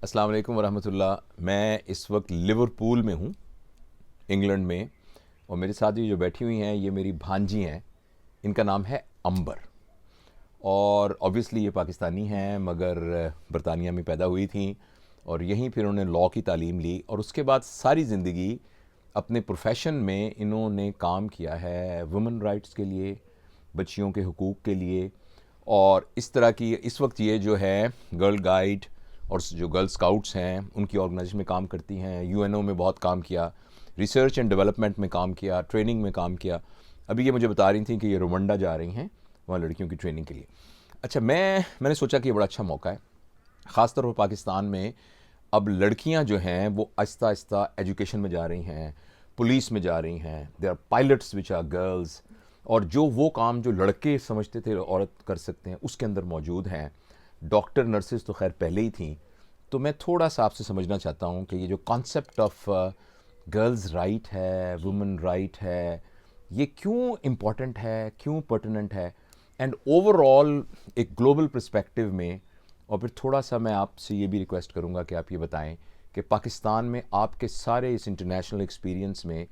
अस्सलाम वालेकुम वरहमतुल्लाह। मैं इस वक्त लिवरपूल में हूँ, इंग्लैंड में, और मेरे साथ ये जो बैठी हुई हैं ये मेरी भांजी हैं। इनका नाम है अंबर, और ऑब्वियसली ये पाकिस्तानी हैं मगर बरतानिया में पैदा हुई थी और यहीं फिर उन्होंने लॉ की तालीम ली और उसके बाद सारी ज़िंदगी अपने प्रोफेशन में इन्होंने काम किया है वुमेन राइट्स के लिए, बच्चियों के हुकूक़ के लिए। और इस तरह की इस वक्त ये जो है गर्ल गाइड और जो गर्ल स्काउट्स हैं उनकी ऑर्गेनाइजेशन में काम करती हैं। यूएनओ में बहुत काम किया, रिसर्च एंड डेवलपमेंट में काम किया, ट्रेनिंग में काम किया। अभी ये मुझे बता रही थी कि ये रुवांडा जा रही हैं वहाँ लड़कियों की ट्रेनिंग के लिए। अच्छा, मैंने सोचा कि ये बड़ा अच्छा मौका है, ख़ासतौर पर पाकिस्तान में अब लड़कियां जो हैं वो आहिस्ता आहिस्ता एजुकेशन में जा रही हैं, पुलिस में जा रही हैं, they are pilots which are girls, और जो वो काम जो लड़के समझते थे औरत कर सकते हैं उसके अंदर मौजूद हैं। डॉक्टर नर्सेज तो खैर पहले ही थी। तो मैं थोड़ा सा आपसे समझना चाहता हूँ कि ये जो कॉन्सेप्ट ऑफ गर्ल्स राइट है, वुमेन राइट है, ये क्यों इम्पॉर्टेंट है, क्यों पर्टिनेंट है, एंड ओवरऑल एक ग्लोबल पर्सपेक्टिव में। और फिर थोड़ा सा मैं आपसे ये भी रिक्वेस्ट करूँगा कि आप ये बताएं कि पाकिस्तान में आपके सारे इस इंटरनेशनल एक्सपीरियंस में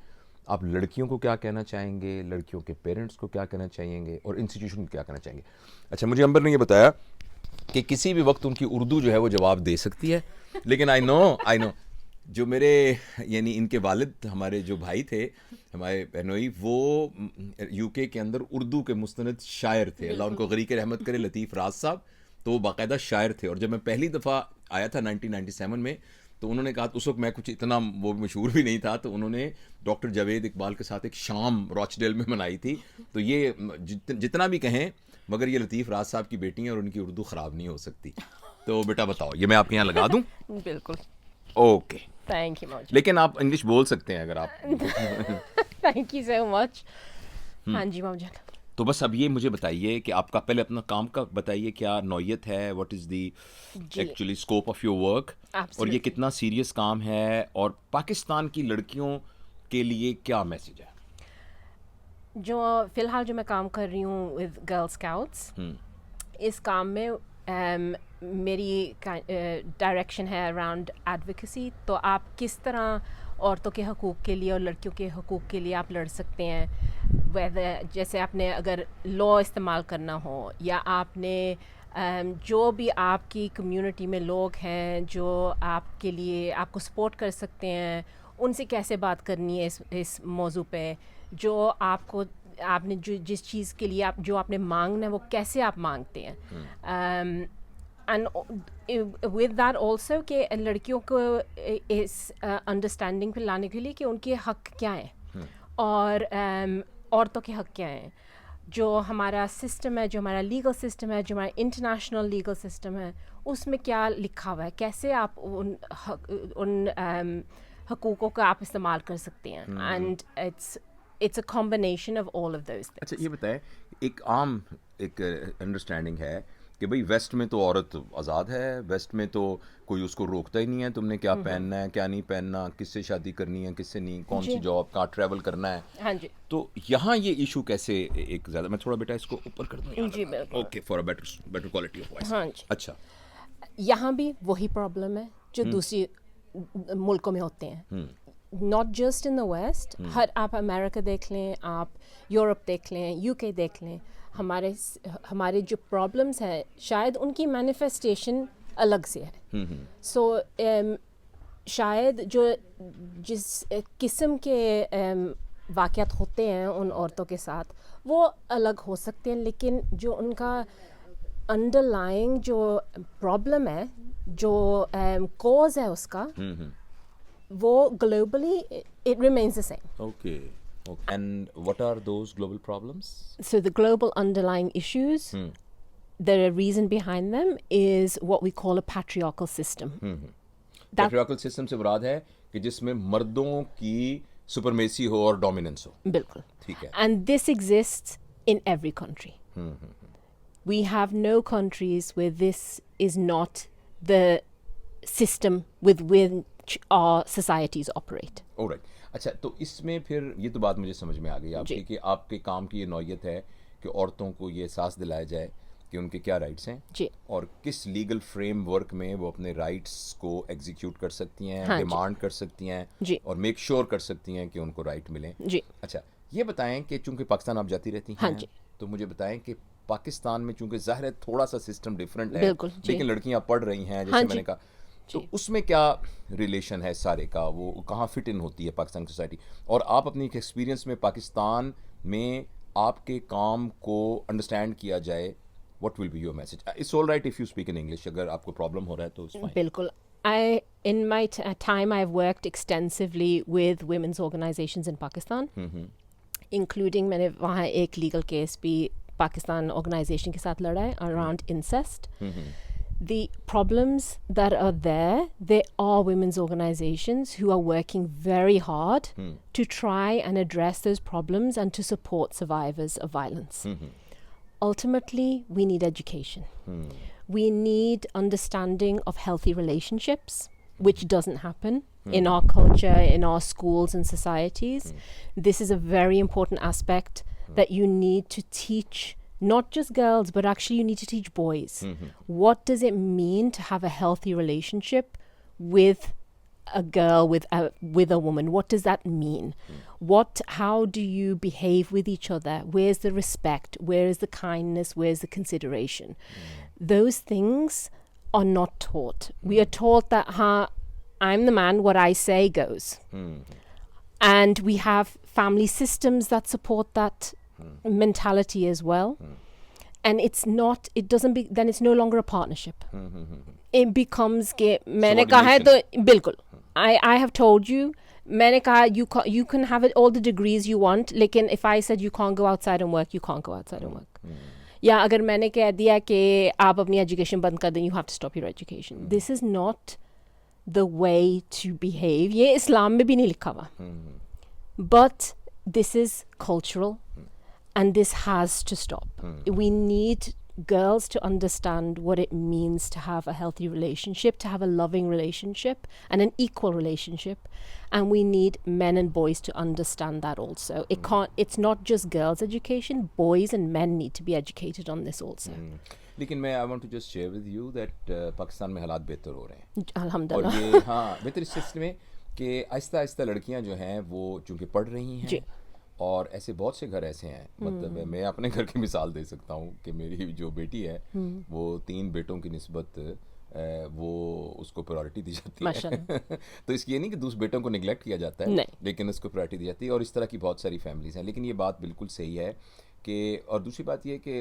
आप लड़कियों को क्या कहना चाहेंगे, लड़कियों के पेरेंट्स को क्या कहना चाहेंगे और इंस्टीट्यूशन को क्या कहना चाहेंगे। अच्छा, मुझे अंबर ने ये बताया कि किसी भी वक्त उनकी उर्दू जो है वो जवाब दे सकती है, लेकिन आई नो जो मेरे यानी इनके वालिद हमारे जो भाई थे, हमारे बहनोई, वो यूके के अंदर उर्दू के मुस्तनद शायर थे, अल्लाह उनको गरीक रहमत करे, लतीफ़ राज साहब। तो वो बाकायदा शायर थे। और जब मैं पहली दफ़ा आया था 1997 में, तो उन्होंने कहा, उस वक्त मैं कुछ इतना वो मशहूर भी नहीं था, तो उन्होंने डॉक्टर जावेद इकबाल के साथ एक शाम रॉचडेल में मनाई थी। तो ये जितना भी कहें मगर ये लतीफ़ राज साहब की बेटी हैं और उनकी उर्दू ख़राब नहीं हो सकती। तो बेटा बताओ, ये मैं आपके यहाँ लगा दूँ? बिल्कुल, ओके, थैंक यू मच। लेकिन आप इंग्लिश बोल सकते हैं अगर आप थैंक यू सो मच। हाँ जी मामजान। तो बस अब ये मुझे बताइए कि आपका पहले अपना काम का बताइए, क्या नौयत है, what is the actually scope of your work, और ये कितना सीरियस काम है, और पाकिस्तान की लड़कियों के लिए क्या मैसेज है? जो फ़िलहाल जो मैं काम कर रही हूँ विद गर्ल स्काउट्स, इस काम में मेरी डायरेक्शन है अराउंड एडवोकेसी। तो आप किस तरह औरतों के हकूक़ के लिए और लड़कियों के हकूक़ के लिए आप लड़ सकते हैं, वैसे जैसे आपने अगर लॉ इस्तेमाल करना हो, या आपने जो भी आपकी कम्युनिटी में लोग हैं जो आपके लिए आपको सपोर्ट कर सकते हैं, उनसे कैसे बात करनी है इस मौजू पे, जो आपने जो जिस चीज़ के लिए जो आपने मांगना है वो कैसे आप मांगते हैं। एंड विद दैट ऑल्सो कि लड़कियों को इस अंडरस्टैंडिंग पे लाने के लिए कि उनके हक क्या हैं और औरतों के हक क्या हैं। जो हमारा सिस्टम है, जो हमारा लीगल सिस्टम है, जो हमारा इंटरनेशनल लीगल सिस्टम है, उसमें क्या लिखा हुआ है, कैसे आप उन हकूक़ों का आप इस्तेमाल कर सकते हैं। And it's a combination of all of those. अच्छा, ये बताएं, एक आम एक अंडरस्टैंडिंग है कि भाई वेस्ट में तो औरत आज़ाद है, वेस्ट में तो कोई उसको रोकता ही नहीं है, तुमने क्या पहनना है, क्या नहीं पहनना, किससे शादी करनी है, किससे नहीं, कौन सी जॉब, कहाँ ट्रैवल करना है। हाँ जी। तो यहाँ ये इशू कैसे एक ज़्यादा, मैं थोड़ा बेटा इसको ऊपर कर दूँ जी बिल्कुल। Okay, for a better quality of voice. हाँ जी। अच्छा, यहाँ भी वही प्रॉब्लम है जो दूसरी मुल्कों में होते हैं, not just in the west. हर आप अमेरिका देख लें, आप यूरोप देख लें, यूके देख लें, हमारे जो प्रॉब्लम्स हैं शायद उनकी मैनिफेस्टेशन अलग से है। सो शायद जिस किस्म के वाक़यात होते हैं उन औरतों के साथ वो अलग हो सकते हैं, लेकिन जो उनका अंडरलाइंग जो प्रॉब्लम है, जो कॉज है उसका, वो globally it remains the same. Okay. And what are those global problems? So the global underlying issues, the reason behind them is what we call a patriarchal system. Patriarchal system से मुराद है कि जिसमें मर्दों की supremacy हो और dominance हो। बिल्कुल, ठीक है। And this exists in every country. We have no countries where this is not the system with which our societies operate. Alright. अच्छा, तो इसमें फिर ये तो बात मुझे समझ में आ गई आपकी कि आपके काम की ये नौयत है कि औरतों को ये एहसास दिलाया जाए कि उनके क्या राइट्स हैं जी और किस लीगल फ्रेमवर्क में वो अपने राइट्स को एग्जीक्यूट कर सकती हैं, हाँ डिमांड कर सकती हैं जी और मेक श्योर कर सकती हैं कि उनको राइट मिलें। जी अच्छा, ये बताएं कि चूंकि पाकिस्तान आप जाती रहती हाँ हैं, जी तो मुझे बताएं कि पाकिस्तान में चूंकि ज़ाहिर है थोड़ा सा सिस्टम डिफरेंट है, बिल्कुल जी लेकिन लड़कियां पढ़ रही हैं जैसे हाँ मैंने जी कहा, तो जी उसमें क्या रिलेशन है सारे का, वो कहाँ फिट इन होती है पाकिस्तान की सोसाइटी, और आप अपनी एक्सपीरियंस में पाकिस्तान में आपके काम को अंडरस्टैंड किया जाए, what will be your message? It's all right if you speak in English, अगर आपको प्रॉब्लम हो रहा है तो इट्स फाइन। बिल्कुल in my time I've worked extensively with women's organizations in Pakistan, including मैंने वहाँ एक legal case भी पाकिस्तान organization के साथ लड़ा है around incest. The problems that are there, they are women's organizations who are working very hard to try and address those problems and to support survivors of violence. Ultimately, we need education. We need understanding of healthy relationships, which doesn't happen in our culture, in our schools and societies. This is a very important aspect that you need to teach not just girls, but actually you need to teach boys. What does it mean to have a healthy relationship with a girl, with a woman? What does that mean? How do you behave with each other? Where's the respect? Where is the kindness? Where's the consideration? Those things are not taught. We are taught that I'm the man, what I say goes. And we have family systems that support that mentality as well. And then it's no longer a partnership. It becomes मैंने कहा है तो बिल्कुल I have told you, मैंने कहा you can have all the degrees you want, लेकिन if I said you can't go outside and work, you can't go outside and work. या अगर मैंने कह दिया कि आप अपनी education बंद कर दें, you have to stop your education. This is not the way to behave. ये इस्लाम में भी नहीं लिखा हुआ. But this is cultural. And this has to stop. We need girls to understand what it means to have a healthy relationship, to have a loving relationship, and an equal relationship. And we need men and boys to understand that also. It's not just girls' education. Boys and men need to be educated on this also. लेकिन मैं I want to just share with you that Pakistan में हालात बेहतर हो रहे हैं. अल्हम्दुलिल्लाह. और ये बेहतर इस सिलसिले में कि आहिस्ता आहिस्ता लड़कियां जो हैं वो चूँकि पढ़ रही हैं, और ऐसे बहुत से घर ऐसे हैं, मतलब मैं अपने घर की मिसाल दे सकता हूँ कि मेरी जो बेटी है वो 3 बेटों की निस्बत वो उसको प्रायोरिटी दी जाती है. तो इसकी ये नहीं कि दूसरे बेटों को निगलेक्ट किया जाता है, लेकिन उसको प्रायोरिटी दी जाती है, और इस तरह की बहुत सारी फैमिलीज़ हैं. लेकिन ये बात बिल्कुल सही है कि, और दूसरी बात ये कि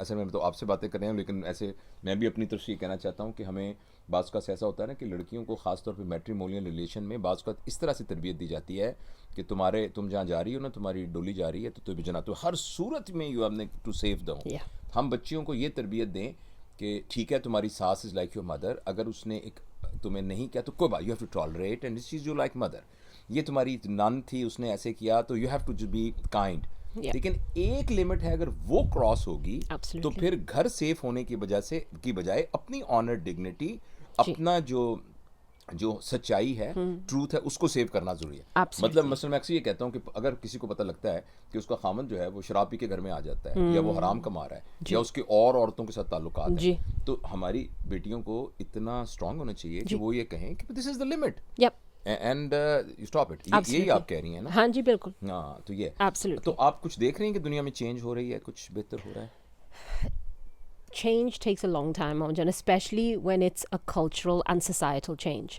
असल में तो आपसे बातें कर रहे हैं, लेकिन ऐसे मैं भी अपनी तरफ से ये कहना चाहता हूँ कि हमें बाज़ का ऐसा होता है ना कि लड़कियों को ख़ास तौर पे मैट्रिमोनियल रिलेशन में बाज़ का इस तरह से तरबियत दी जाती है कि तुम जहाँ जा रही हो ना, तुम्हारी डोली जा रही है तो तुम्हें जना, तो हर सूरत में you have to save the home. हम बच्चियों को ये तरबियत दें कि ठीक है तुम्हारी सास इज़ लाइक योर मदर, अगर उसने एक तुम्हें नहीं किया तो कोई बात, you have to tolerate and this is you like mother. ये तुम्हारी नन थी, उसने ऐसे किया तो you have to be kind. लेकिन एक लिमिट है, अगर वो क्रॉस होगी तो फिर घर सेफ होने की बजाय अपनी ऑनर, डिग्निटी, अपना जो सच्चाई है, ट्रूथ है, उसको सेव करना जरूरी है. मतलब मसलन मैं अक्सर ये कहता हूँ कि अगर किसी को पता लगता है कि उसका खामन जो है वो शराब पी के घर में आ जाता है, या वो हराम कमा रहा है, या उसके और औरतों के साथ ताल्लुकात है, तो हमारी बेटियों को इतना स्ट्रांग होना चाहिए कि वो ये कहें कि this is the limit and you stop it. यही आप कह रही हैं ना? हाँ जी बिल्कुल. हाँ, तो ये Absolutely. तो आप कुछ देख रही हैं कि दुनिया में चेंज हो रही है, कुछ बेहतर हो रहा है? Change takes a long time, Amjan, especially when it's a cultural and societal change,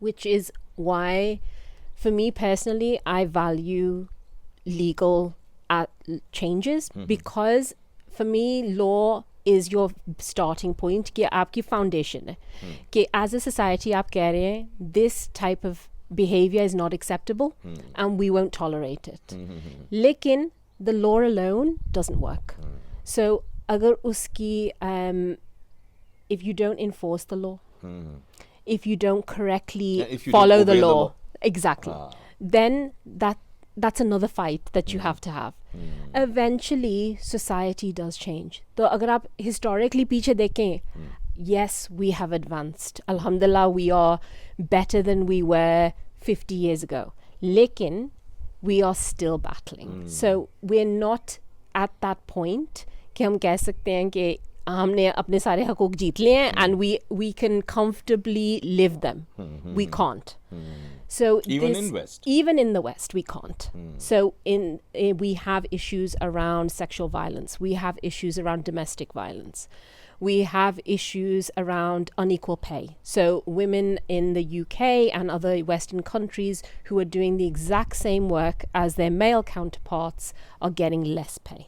which is why, for me personally, I value legal changes, because for me, law is your starting point, कि आपकी foundation है, कि as a society आप कह रहे हैं this type of behavior is not acceptable and we won't tolerate it. लेकिन the law alone doesn't work. So अगर उसकी if you don't enforce the law, if you don't correctly follow the law, exactly, then that's another fight that you have to have. Eventually society does change. तो अगर आप historically पीछे देखें, yes, we have advanced, alhamdulillah, we are better than we were 50 years ago, lekin we are still battling. So we're not at that point कि हम कह सकते हैं कि हमने अपने सारे हकूक जीत लिए हैं and we can comfortably live them. We can't. So Even in West? Even in the West, we can't. So we have issues around sexual violence. We have issues around domestic violence. We have issues around unequal pay. So women in the UK and other Western countries who are doing the exact same work as their male counterparts are getting less pay.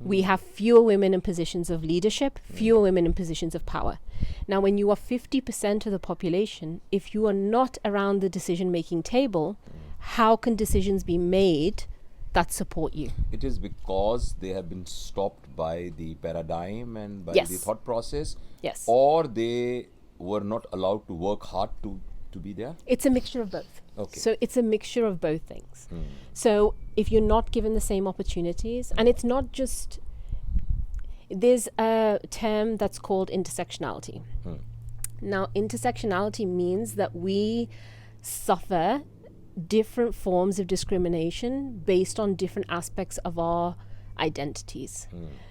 We have fewer women in positions of leadership, fewer women in positions of power. Now, when you are 50% of the population, if you are not around the decision-making table, how can decisions be made that support you? It is because they have been stopped by the paradigm and by Yes. the thought process, Yes. or they were not allowed to work hard to be there. It's a mixture of both. Okay. So it's a mixture of both things. So if you're not given the same opportunities, and it's not just, there's a term that's called intersectionality. Now, intersectionality means that we suffer different forms of discrimination based on different aspects of our identities.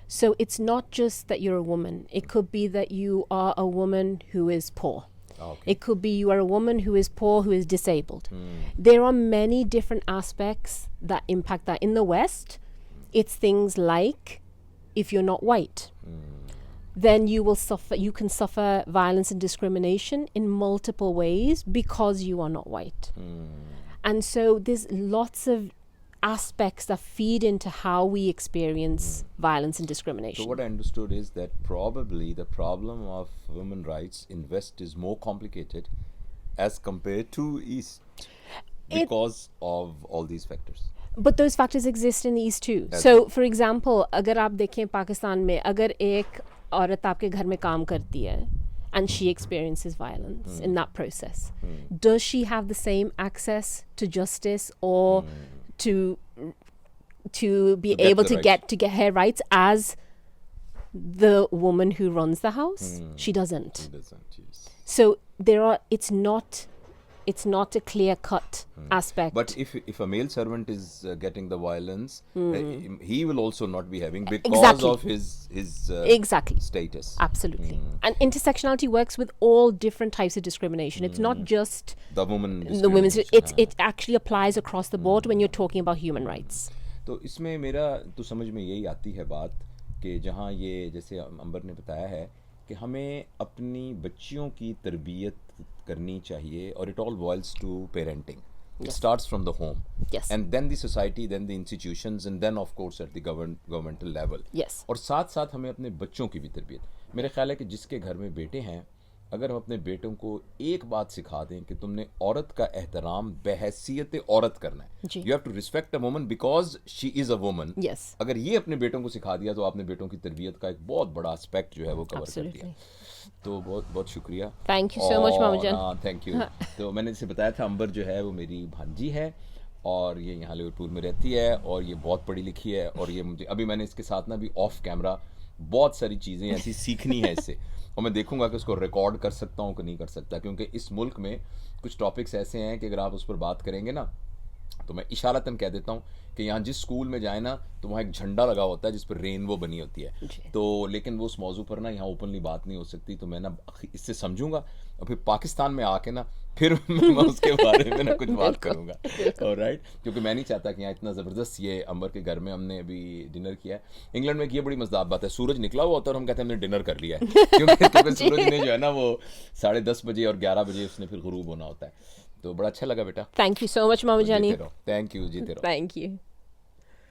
So it's not just that you're a woman. It could be that you are a woman who is poor. Okay. It could be you are a woman who is poor, who is disabled. There are many different aspects that impact that. In the West, it's things like if you're not white, then you can suffer violence and discrimination in multiple ways because you are not white. And so there's lots of aspects that feed into how we experience violence and discrimination. So what I understood is that probably the problem of women rights in West is more complicated as compared to East because of all these factors. But those factors exist in the East too. That's So, for example, अगर आप देखें पाकिस्तान में अगर एक औरत आपके घर में काम करती है and she experiences violence in that process, does she have the same access to justice or to be get able the to rights. get her rights as the woman who runs the house? She doesn't. It doesn't, yes. So it's not a clear cut aspect. But if a male servant is getting the violence, he will also not be having because Exactly. of his Exactly. status. Absolutely. And intersectionality works with all different types of discrimination. It's not just The woman the women's, discrimination, it actually applies across the board when you're talking about human rights. तो इसमें मेरा तो समझ में यही आती है बात कि जहाँ ये जैसे अंबर ने बताया है कि हमें अपनी बच्चियों की तरबियत करनी चाहिए और it all boils to parenting. It starts from the home. Yes. And then the society, then the institutions, and then of course at the governmental level. Yes. और साथ साथ हमें अपने बच्चों की भी तरबियत. मेरा ख्याल है कि जिसके घर में बेटे हैं, अगर हम अपने बेटों को एक बात सिखा दें कि तुमने औरत का एहतराम बहैसियत औरत करना है. जी. You have to respect a woman because she is a woman. Yes. अगर ये अपने बेटों को सिखा दिया तो आपने बेटों की तरबियत का एक बहुत बड़ा एस्पेक्ट जो है वो कवर कर दिया. तो बहुत बहुत शुक्रिया. Thank you so much, मामा जान. Thank you. तो मैंने जैसे बताया था अंबर जो है वो मेरी भांजी है और ये यहाँ लिवरपूल में रहती है और ये बहुत पढ़ी लिखी है और ये मुझे अभी मैंने इसके साथ ना भी ऑफ कैमरा बहुत सारी चीज़ें ऐसी सीखनी है इससे और मैं देखूंगा कि उसको रिकॉर्ड कर सकता हूँ कि नहीं कर सकता क्योंकि इस मुल्क में कुछ टॉपिक्स ऐसे हैं कि अगर आप उस पर बात करेंगे ना तो मैं इशारतन कह देता हूँ कि यहाँ जिस स्कूल में जाए ना तो वहाँ एक झंडा लगा होता है जिस पर रेनबो बनी होती है तो लेकिन वो उस मौजू पर ना यहाँ ओपनली बात नहीं हो सकती तो मैं ना इससे समझूंगा और फिर पाकिस्तान में आके ना फिर मैं उसके बारे में ना कुछ बात करूँगा. ऑलराइट, क्योंकि मैं नहीं चाहता कि यहाँ इतना ज़बरदस्त ये अंबर के घर में हमने अभी डिनर किया है. इंग्लैंड में ये बड़ी मज़ेदार बात है, सूरज निकला हुआ होता है और हम कहते हैं हमने डिनर कर लिया है क्योंकि सूरज ने जो है ना वो 10:30 बजे और 11 बजे उसने फिर गुरूब होना होता है. तो बड़ा अच्छा लगा बेटा. थैंक यू सो मच मामा जानी. थैंक यू, जीते रहो. Thank you.